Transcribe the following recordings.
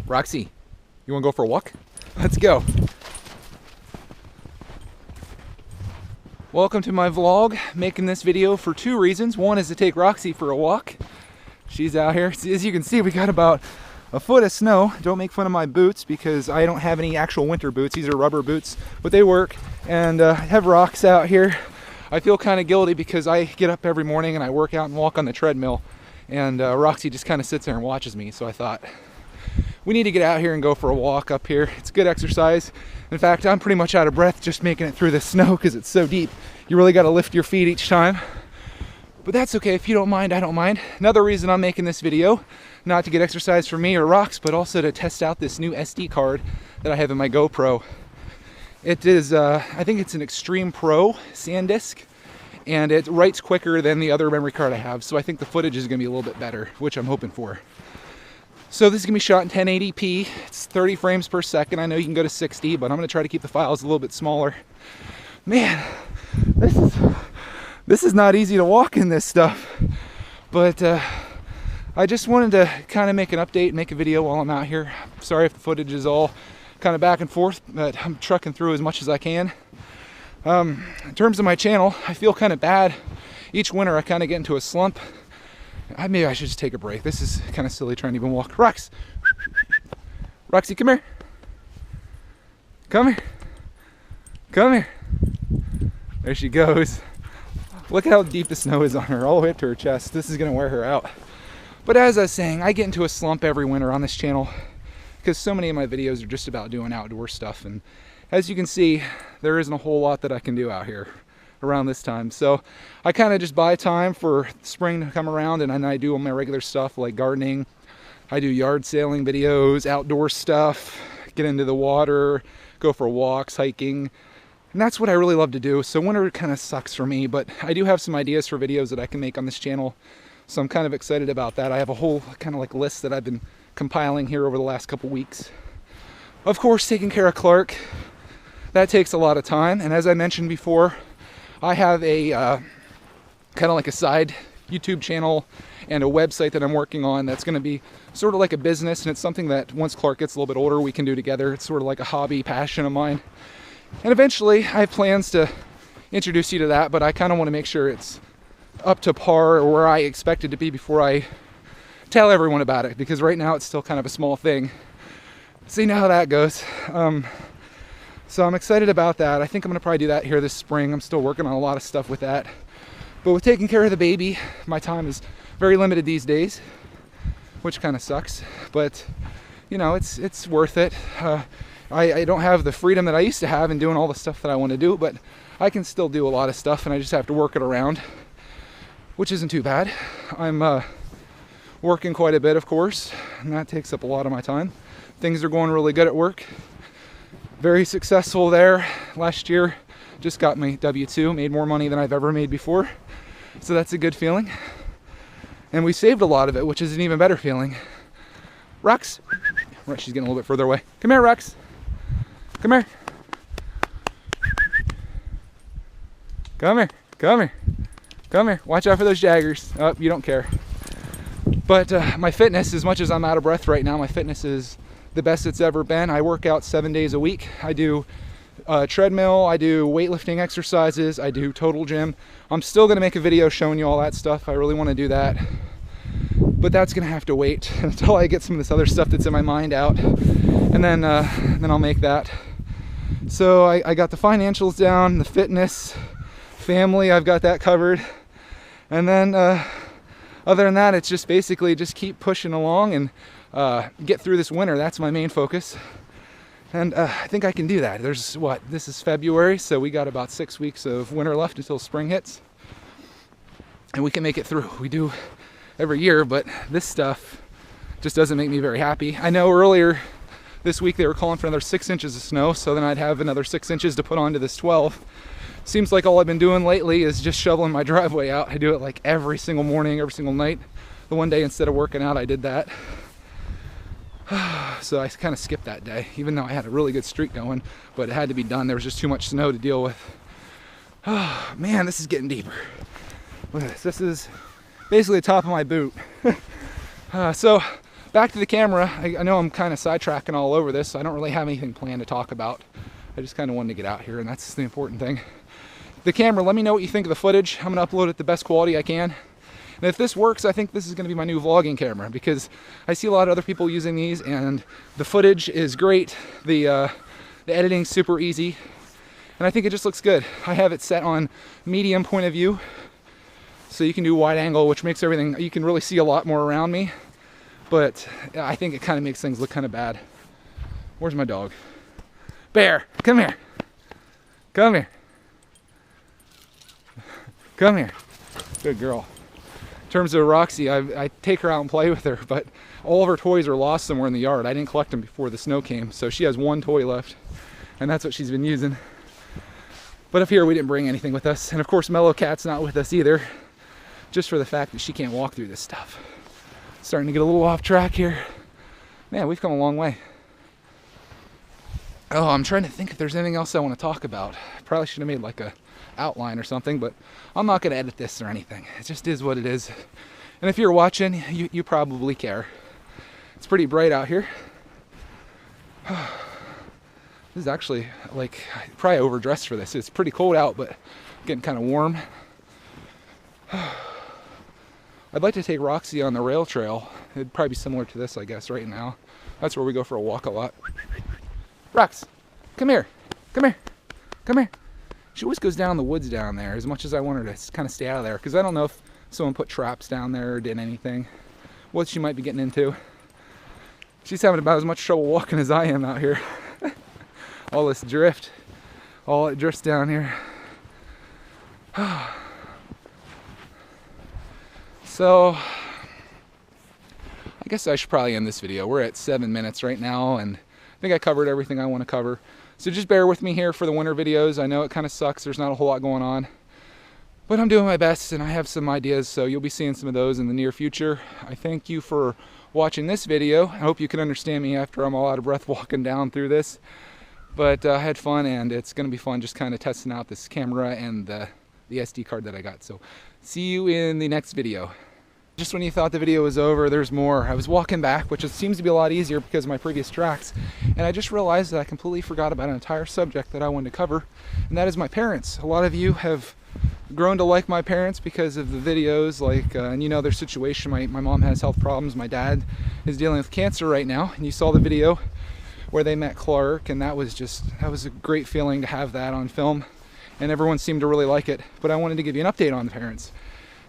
Roxy, you want to go for a walk? Let's go. Welcome to my vlog. Making this video for two reasons. One is to take Roxy for a walk. She's out here. As you can see, we got about a foot of snow. Don't make fun of my boots because I don't have any actual winter boots. These are rubber boots, but they work. And I have rocks out here. I feel kind of guilty because I get up every morning and I work out and walk on the treadmill. And Roxy just kind of sits there and watches me. So I thought, we need to get out here and go for a walk up here. It's good exercise. In fact, I'm pretty much out of breath just making it through the snow because it's so deep. You really got to lift your feet each time. But that's okay. If you don't mind, I don't mind. Another reason I'm making this video, not to get exercise for me or Rox, but also to test out this new SD card that I have in my GoPro. It is, I think it's an Extreme Pro SanDisk, and it writes quicker than the other memory card I have. So I think the footage is going to be a little bit better, which I'm hoping for. So this is going to be shot in 1080p. It's 30 frames per second. I know you can go to 60, but I'm going to try to keep the files a little bit smaller. Man, this is not easy to walk in this stuff. But I just wanted to kind of make an update and make a video while I'm out here. Sorry if the footage is all kind of back and forth, but I'm trucking through as much as I can. In terms of my channel, I feel kind of bad. Each winter I kind of get into a slump. Maybe I should just take a break. This is kind of silly trying to even walk. Roxy, come here. Come here. Come here. There she goes. Look how deep the snow is on her, all the way up to her chest. This is going to wear her out. But as I was saying, I get into a slump every winter on this channel because so many of my videos are just about doing outdoor stuff. And as you can see, there isn't a whole lot that I can do out here around this time. So I kind of just buy time for spring to come around, and then I do all my regular stuff like gardening. I do yard sailing videos, outdoor stuff, get into the water, go for walks, hiking, and that's what I really love to do. So winter kind of sucks for me, but I do have some ideas for videos that I can make on this channel, so I'm kind of excited about that. I have a whole kind of like list that I've been compiling here over the last couple weeks. Of course, taking care of Clark, that takes a lot of time, and as I mentioned before, I have a kind of like a side YouTube channel and a website that I'm working on that's going to be sort of like a business, and it's something that once Clark gets a little bit older we can do together. It's sort of like a hobby passion of mine, and eventually I have plans to introduce you to that, but I kind of want to make sure it's up to par or where I expect it to be before I tell everyone about it, because right now it's still kind of a small thing. So you know how that goes. So I'm excited about that. I think I'm going to probably do that here this spring. I'm still working on a lot of stuff with that. But with taking care of the baby, my time is very limited these days, which kind of sucks. But, you know, it's worth it. I don't have the freedom that I used to have in doing all the stuff that I want to do, but I can still do a lot of stuff, and I just have to work it around, which isn't too bad. I'm working quite a bit, of course, and that takes up a lot of my time. Things are going really good at work. Very successful there. Last year, just got my W-2, made more money than I've ever made before. So that's a good feeling. And we saved a lot of it, which is an even better feeling. Rox, she's getting a little bit further away. Come here, Rox. Come here. Come here. Come here. Come here. Watch out for those jaggers. Oh, you don't care. But my fitness, as much as I'm out of breath right now, my fitness is the best it's ever been. I work out 7 days a week. I do treadmill, I do weightlifting exercises, I do total gym. I'm still going to make a video showing you all that stuff. I really want to do that, but that's going to have to wait until I get some of this other stuff that's in my mind out, and then I'll make that. So I got the financials down, the fitness, family, I've got that covered, and then other than that, it's just basically just keep pushing along and get through this winter. That's my main focus, and I think I can do that. There's this is February, so we got about 6 weeks of winter left until spring hits, and we can make it through. We do every year, but this stuff just doesn't make me very happy. I know earlier this week they were calling for another 6 inches of snow, so then I'd have another 6 inches to put onto this 12. Seems like all I've been doing lately is just shoveling my driveway out. I do it like every single morning, every single night. The one day instead of working out, I did that. So I kind of skipped that day, even though I had a really good streak going, but it had to be done. There was just too much snow to deal with. Oh man, this is getting deeper. Look at this. This is basically the top of my boot. So back to the camera. I know I'm kind of sidetracking all over this, so I don't really have anything planned to talk about. I just kind of wanted to get out here, and that's the important thing. The camera, let me know what you think of the footage. I'm going to upload it the best quality I can. And if this works, I think this is going to be my new vlogging camera, because I see a lot of other people using these, and the footage is great. The editing's super easy, and I think it just looks good. I have it set on medium point of view, so you can do wide angle, which makes everything, you can really see a lot more around me, but I think it kind of makes things look kind of bad. Where's my dog? Bear, come here. Come here. Come here. Good girl. In terms of Roxy, I take her out and play with her, but all of her toys are lost somewhere in the yard. I didn't collect them before the snow came, so she has one toy left, and that's what she's been using. But up here, we didn't bring anything with us, and of course, Mellow Cat's not with us either, just for the fact that she can't walk through this stuff. Starting to get a little off track here. Man, we've come a long way. Oh, I'm trying to think if there's anything else I want to talk about. Probably should have made like a outline or something, but I'm not going to edit this or anything. It just is what it is. And if you're watching, you probably care. It's pretty bright out here. This is actually, like, I probably overdressed for this. It's pretty cold out, but getting kind of warm. I'd like to take Roxy on the rail trail. It'd probably be similar to this, I guess, right now. That's where we go for a walk a lot. Rox, come here. Come here. Come here. She always goes down the woods down there, as much as I want her to kind of stay out of there, because I don't know if someone put traps down there or did anything, what she might be getting into. She's having about as much trouble walking as I am out here. All this drift, all it drifts down here. So, I guess I should probably end this video. We're at 7 minutes right now, and I think I covered everything I want to cover. So just bear with me here for the winter videos. I know it kind of sucks. There's not a whole lot going on. But I'm doing my best, and I have some ideas, so you'll be seeing some of those in the near future. I thank you for watching this video. I hope you can understand me after I'm all out of breath walking down through this. But I had fun, and it's going to be fun just kind of testing out this camera and the SD card that I got. So see you in the next video. Just when you thought the video was over, there's more. I was walking back, which seems to be a lot easier because of my previous tracks, and I just realized that I completely forgot about an entire subject that I wanted to cover, and that is my parents. A lot of you have grown to like my parents because of the videos, like, and you know their situation. My mom has health problems. My dad is dealing with cancer right now, and you saw the video where they met Clark, and that was a great feeling to have that on film, and everyone seemed to really like it. But I wanted to give you an update on the parents.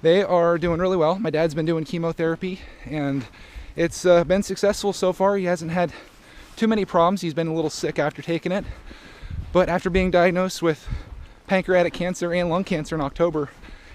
They are doing really well. My dad's been doing chemotherapy, and it's been successful so far. He hasn't had too many problems. He's been a little sick after taking it, but after being diagnosed with pancreatic cancer and lung cancer in October,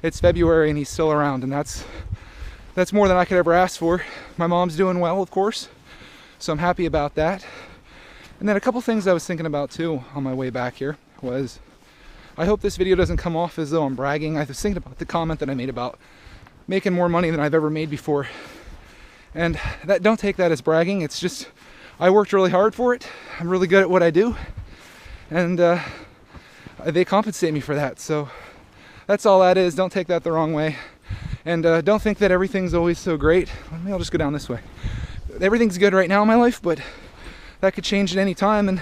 it's February and he's still around, and that's more than I could ever ask for. My mom's doing well, of course, so I'm happy about that. And then a couple things I was thinking about too on my way back here was, I hope this video doesn't come off as though I'm bragging. I was thinking about the comment that I made about making more money than I've ever made before. And don't take that as bragging. It's just, I worked really hard for it. I'm really good at what I do. And they compensate me for that. So that's all that is. Don't take that the wrong way. And don't think that everything's always so great. Maybe I'll just go down this way. Everything's good right now in my life, but that could change at any time. And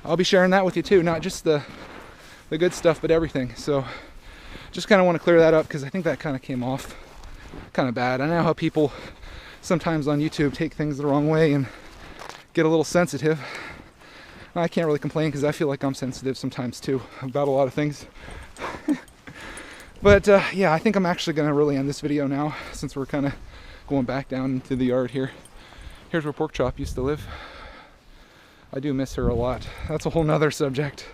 I'll be sharing that with you too. Not just the good stuff, but everything. So just kind of want to clear that up, because I think that kind of came off kind of bad. I know how people sometimes on YouTube take things the wrong way and get a little sensitive. I can't really complain, because I feel like I'm sensitive sometimes too about a lot of things. But yeah, I think I'm actually going to really end this video now, since we're kind of going back down into the yard here. Here's where Pork Chop used to live. I do miss her a lot. That's a whole nother subject.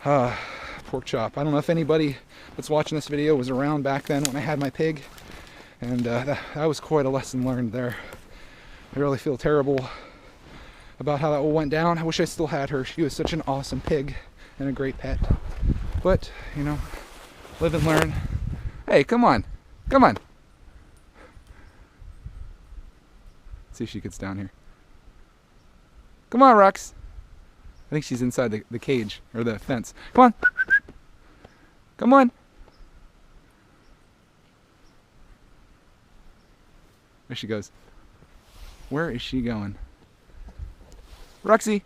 Pork Chop. I don't know if anybody that's watching this video was around back then when I had my pig, and that was quite a lesson learned there. I really feel terrible about how that all went down. I wish I still had her. She was such an awesome pig and a great pet. But, you know, live and learn. Hey, come on. Come on. Let's see if she gets down here. Come on, Rox. I think she's inside the cage, or the fence. Come on. Come on. There she goes. Where is she going? Roxy!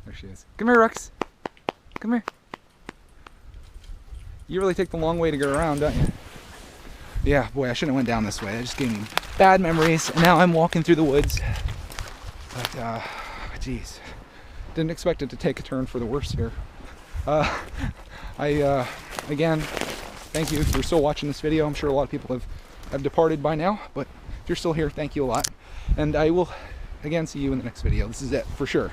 There she is. Come here, Rox. Come here. You really take the long way to get around, don't you? Yeah, boy, I shouldn't have went down this way. That just gave me bad memories. And now I'm walking through the woods. But, geez. Didn't expect it to take a turn for the worse here. Again, thank you if you're still watching this video. I'm sure a lot of people have departed by now. But if you're still here, thank you a lot. And I will, again, see you in the next video. This is it, for sure.